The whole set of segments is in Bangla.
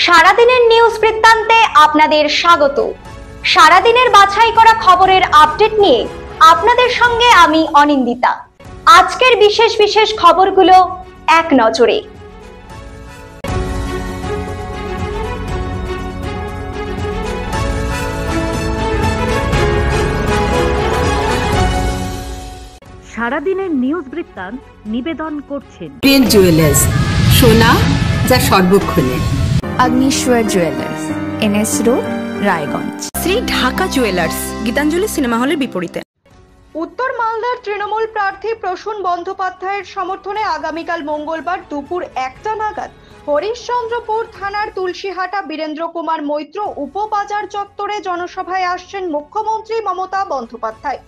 সারাদিনের নিউজ বৃত্তান্তে আপনাদের স্বাগত। সারাদিনের বাছাই করা খবরের আপডেট নিয়ে আপনাদের সঙ্গে আমি অনিন্দিতা। আজকের বিশেষ বিশেষ খবরগুলো এক নজরে। সারাদিনের নিউজ বৃত্তান্ত নিবেদন করছেন প্রিন্ট জুয়েলার্স, সোনা যা সর্বক্ষণের। Agnishwar jewellers, NS road, Raiganj. Shri Dhaka jewellers, Gitanjali cinema হলের বিপরীতে। উত্তর মালদার তৃণমূল প্রার্থী প্রসূন বন্দ্যোপাধ্যায়ের সমর্থনে আগামীকাল মঙ্গলবার দুপুর 1টা নাগাদ হরিশ্চন্দ্রপুর থানার তুলসীহাটা বীরেন্দ্র কুমার মৈত্র উপবাজার চত্বরে জনসভায় আসছেন মুখ্যমন্ত্রী মমতা বন্দ্যোপাধ্যায়।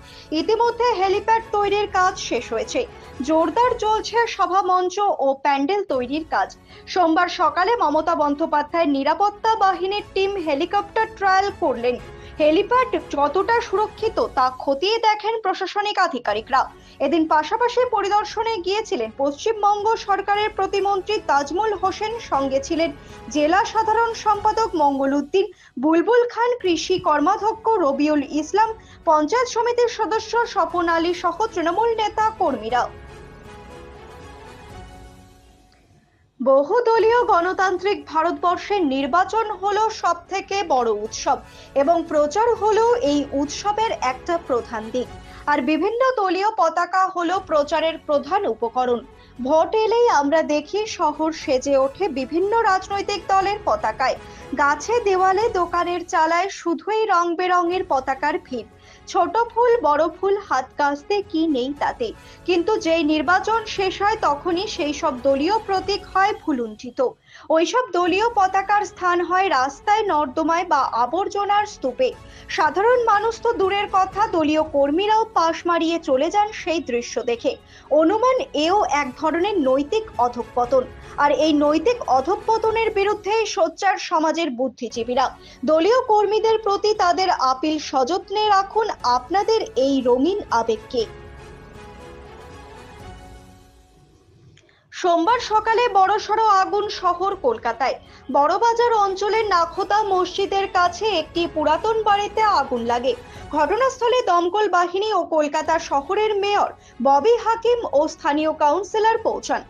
ইতিমধ্যে হেলিপ্যাড তৈরির কাজ শেষ হয়েছে। জোরদার চলছে সভা মঞ্চ ও প্যান্ডেল তৈরির কাজ। সোমবার সকালে মমতা বন্দ্যোপাধ্যায়ের নিরাপত্তা বাহিনীর টিম হেলিকপ্টার ট্রায়াল করলেন। হেলিপ্যাড যতটা সুরক্ষিত তা খতিয়ে দেখেন প্রশাসনিক আধিকারিকরা। এদিন পাশাপাশি পরিদর্শনে গিয়েছিলেন পশ্চিমবঙ্গ সরকারের প্রতিমন্ত্রী তাজমুল হোসেন, সঙ্গে ছিলেন জেলা সাধারণ সম্পাদক মঙ্গল উদ্দিন, বুলবুল খান, কৃষি কর্মাধ্যক্ষ রবিউল ইসলাম, পঞ্চায়েত সমিতির সদস্য স্বপন আলী সহ তৃণমূল নেতা কর্মীরা। বহুদলীয় গণতান্ত্রিক ভারতবর্ষের নির্বাচন হলো সবথেকে বড় উৎসব এবং প্রচার হলো এই উৎসবের একটা প্রধান দিক। আর বিভিন্ন দলীয় পতাকা হলো প্রচারের প্রধান উপকরণ। ভোট এলেই আমরা দেখি শহর সেজে ওঠে বিভিন্ন রাজনৈতিক দলের পতাকায়। গাছে, দেওয়ালে, দোকানের চালায় শুধুই রং বেরঙের পতাকার ভিড়। ছোট ফুল, বড় ফুল, হাত কাস্তে কি নেই তাতে। কিন্তু যেই নির্বাচন শেষ হয় তখনই সেই সব দলীয় প্রতীক হয় ভুলুণ্ঠিত। ওইসব দলীয় পতাকার স্থান হয় রাস্তায়, নর্দমায় বা আবর্জনার স্তূপে। সাধারণ মানুষ তো দূরের কথা, দলীয় কর্মীরাও পাশ মারিয়ে চলে যান সেই দৃশ্য দেখে। অনুমান এও এক ধরনের নৈতিক অধঃপতন। আর এই নৈতিক অধঃপতনের বিরুদ্ধে সোচ্চার সমাজের বুদ্ধিজীবীরা। দলীয় কর্মীদের প্রতি তাদের আপিল, সযত্নে রাখুন আপনাদের এই রঙিন আবেগকে। সোমবার সকালে বড়সড় আগুন শহর কলকাতায়। বড়বাজার অঞ্চলের নাখোদা মসজিদের কাছে একটি পুরাতন বাড়িতে আগুন লাগে। ঘটনাস্থলে দমকল বাহিনী ও কলকাতা শহরের মেয়র ববি হাকিম ও স্থানীয় কাউন্সিলর পৌঁছান।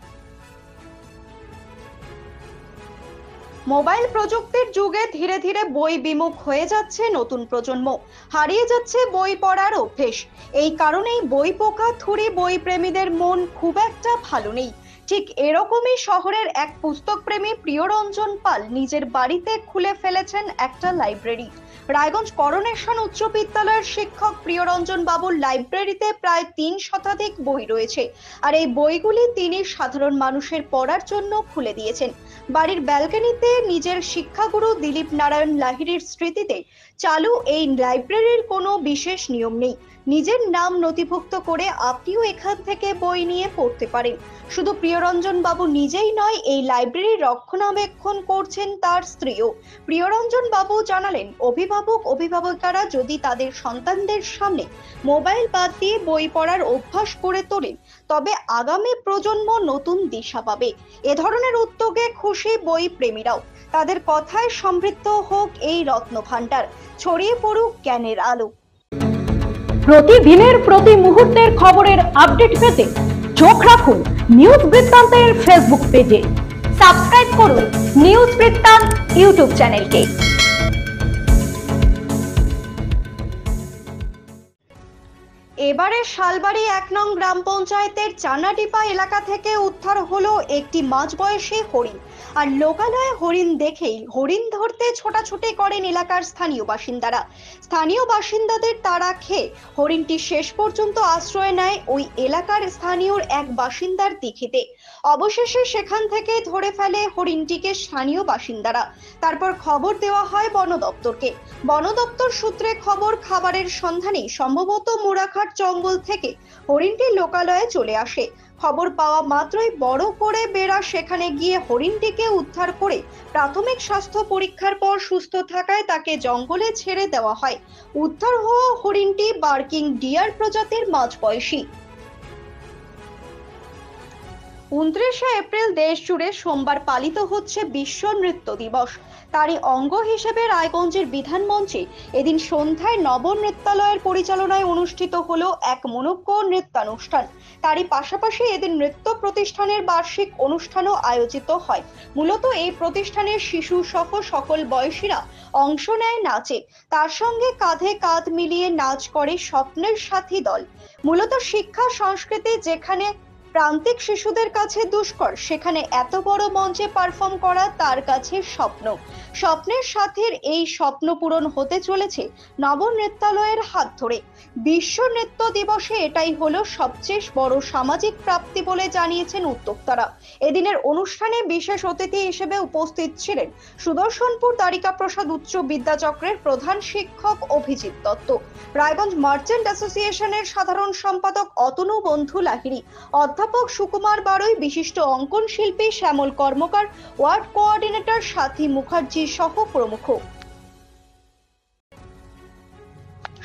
মোবাইল প্রযুক্তির যুগে ধীরে ধীরে বই বিমুখ হয়ে যাচ্ছে নতুন প্রজন্ম। হারিয়ে যাচ্ছে বই পড়ার অভ্যেস। এই কারণেই বই পোকা থুরি বই প্রেমীদের মন খুব একটা ভালো নেই। ঠিক এরকমই শহরের এক পুস্তক প্রেমী প্রিয়রঞ্জন পাল নিজের বাড়িতে খুলে ফেলেছেন একটা লাইব্রেরি। রায়গঞ্জ করোনেশন উচ্চ বিদ্যালয়ের শিক্ষক প্রিয়রঞ্জন বাবুর লাইব্রেরিতে প্রায় 3 শতাধিক বই রয়েছে। আর এই বইগুলি তিনি সাধারণ মানুষের পড়ার জন্য খুলে দিয়েছেন। বাড়ির ব্যালকনিতে নিজের শিক্ষাগুরু দিলীপ নারায়ণ লাহিড়ীর স্মৃতিতে চালু এই লাইব্রেরির কোনো বিশেষ নিয়ম নেই। নিজের নাম নথিভুক্ত করে আপনিও এখান থেকে বই নিয়ে পড়তে পারেন। শুধু প্রিয়রঞ্জন বাবু নিজেই নয়, এই লাইব্রেরি রক্ষণাবেক্ষণ করছেন তার স্ত্রীও। প্রিয়রঞ্জন বাবু জানালেন, অভিভাবকেরা যদি তাদের সন্তানদের সামনে মোবাইল বাদ দিয়ে বই পড়ার অভ্যাস করে তোলেন তবে আগামী প্রজন্ম নতুন দিশা পাবে। এ ধরনের উদ্যোগে খুশি বই প্রেমীরাও। তাদের কথায় সমৃদ্ধ হোক এই রত্নভাণ্ডার, ছড়িয়ে পড়ুক জ্ঞানের আলো। প্রতিদিনের প্রতি মুহূর্তের খবরের আপডেট পেতে চোখ রাখুন নিউজ বৃত্তান্তের ফেসবুক পেজে। সাবস্ক্রাইব করুন নিউজ বৃত্তান্ত ইউটিউব চ্যানেলকে। এবারে শালবাড়ি 1 নং গ্রাম পঞ্চায়েতের চানাডিপা এলাকা থেকে উদ্ধার হলো একটি মাঝবয়সী হরিণ। আর লোকালয়ে হরিণ দেখেই হরিণ ধরতে ছোটাছুটি করেন এলাকার স্থানীয় বাসিন্দারা। স্থানীয় বাসিন্দাদের তাড়া খেয়ে হরিণটি শেষ পর্যন্ত আশ্রয় নেয় ওই এলাকার স্থানীয় এক বাসিন্দার দিঘিতে। অবশেষে সেখান থেকে ধরে ফেলে হরিণটিকে স্থানীয় বাসিন্দারা। তারপর খবর দেওয়া হয় বন দপ্তরকে। বন দপ্তর সূত্রে খবর, খাবারের সন্ধানে সম্ভবত মোড়াঘাট জঙ্গল থেকে হরিণটি লোকালয়ে চলে আসে। খবর পাওয়া মাত্রই বড় করে বেড়া সেখানে গিয়ে হরিণটিকে উদ্ধার করে প্রাথমিক স্বাস্থ্য পরীক্ষার পর সুস্থ থাকায় তাকে জঙ্গলে ছেড়ে দেওয়া হয়। উদ্ধার হওয়া হরিণটি বার্কিং ডিয়ার প্রজাতির মাঝবয়সী। 29শে এপ্রিল দেশ জুড়ে সোমবার পালিত হচ্ছে বিশ্ব নৃত্য দিবস। তারই অঙ্গ হিসেবে রায়গঞ্জের বিধান মঞ্চে এদিন সন্ধ্যায় নব নৃত্যালয়ের পরিচালনায় অনুষ্ঠিত হলো এক মনোজ্ঞ নৃত্যানুষ্ঠান। তারই পাশাপাশি এদিন নৃত্য প্রতিষ্ঠানের বার্ষিক অনুষ্ঠানও আয়োজিত হয়। মূলত এই প্রতিষ্ঠানের শিশু সহ সকল বয়সীরা অংশ নেয় নাচে। তার সঙ্গে কাঁধে কাঁধ মিলিয়ে নাচ করে স্বপ্নের সাথী দল। মূলত শিক্ষা সংস্কৃতি যেখানে প্রান্তিক শিশুদের কাছে দুষ্কর, সেখানে এত বড় মঞ্চে পারফর্ম করা তার কাছে স্বপ্ন। স্বপ্নের সাথীর এই স্বপ্ন পূরণ হতে চলেছে নব নৃত্যালয়ের হাত ধরে। বিশ্ব নৃত্য দিবসে এটাই হলো সবচেয়ে বড় সামাজিক প্রাপ্তি বলে জানিয়েছেন উদ্যোক্তারা। এদিনের অনুষ্ঠানে বিশেষ অতিথি হিসেবে উপস্থিত ছিলেন সুদর্শনপুর দ্বারিকা প্রসাদ উচ্চ বিদ্যাচক্রের প্রধান শিক্ষক অভিজিৎ দত্ত, রায়গঞ্জ মার্চেন্ট অ্যাসোসিয়েশনের সাধারণ সম্পাদক অতনু বন্ধু লাহিড়ী, অধ্যাপক সুকুমার বারৈ, বিশিষ্ট অঙ্কন শিল্পী শ্যামল কর্মকার, ওয়ার্ড কোঅর্ডিনেটর সাথী মুখার্জি সহ প্রমুখ।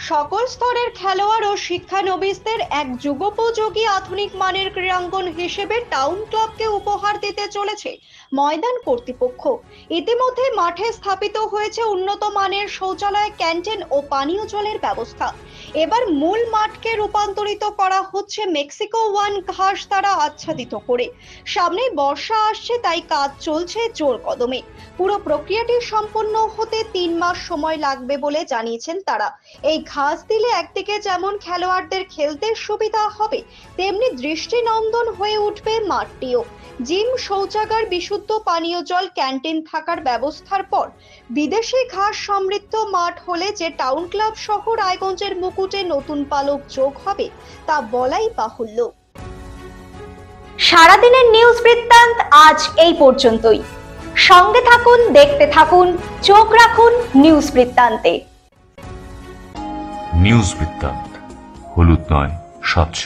সকল স্তরের খেলোয়াড় ও শিক্ষানবিশদের এক যুগোপযোগী আধুনিক মানের ক্রীড়াঙ্গন হিসেবে টাউন ক্লাবকে উপহার দিতে চলেছে ময়দান কর্তৃপক্ষ। ইতিমধ্যে মাঠে স্থাপিত হয়েছে উন্নত মানের শৌচালয়, ক্যান্টিন ও পানীয় জলের ব্যবস্থা। এবার মূল মাঠকে রূপান্তরিত করা হচ্ছে মেক্সিকো ওয়ান ঘাস দ্বারা আচ্ছাদিত করে। সামনেই বর্ষা আসছে, তাই কাজ চলছে জোর কদমে। পুরো প্রক্রিয়াটি সম্পন্ন হতে 3 মাস সময় লাগবে বলে জানিয়েছেন তারা। এই ঘাস দিলে একদিকে যেমন খেলোয়াড়দের খেলতে সুবিধা হবে, তেমনি দৃষ্টিনন্দন হয়ে উঠবে মাঠটিও। জিম, শৌচাগার, বিশুদ্ধ পানীয় জল, ক্যান্টিন থাকার ব্যবস্থার পর বিদেশি ঘাস সমৃদ্ধ মাঠ হলে যে টাউন ক্লাব সহ রায়গঞ্জের মুকুটে নতুন পালক যোগ হবে তা বলাই বাহুল্য। সারাদিনের নিউজ বৃত্তান্ত আজ এই পর্যন্তই। সঙ্গে থাকুন, দেখতে থাকুন, চোখ রাখুন নিউজ বৃত্তান্তে। নিউজ বৃত্তান্ত, হলুদ নয়, স্বচ্ছ।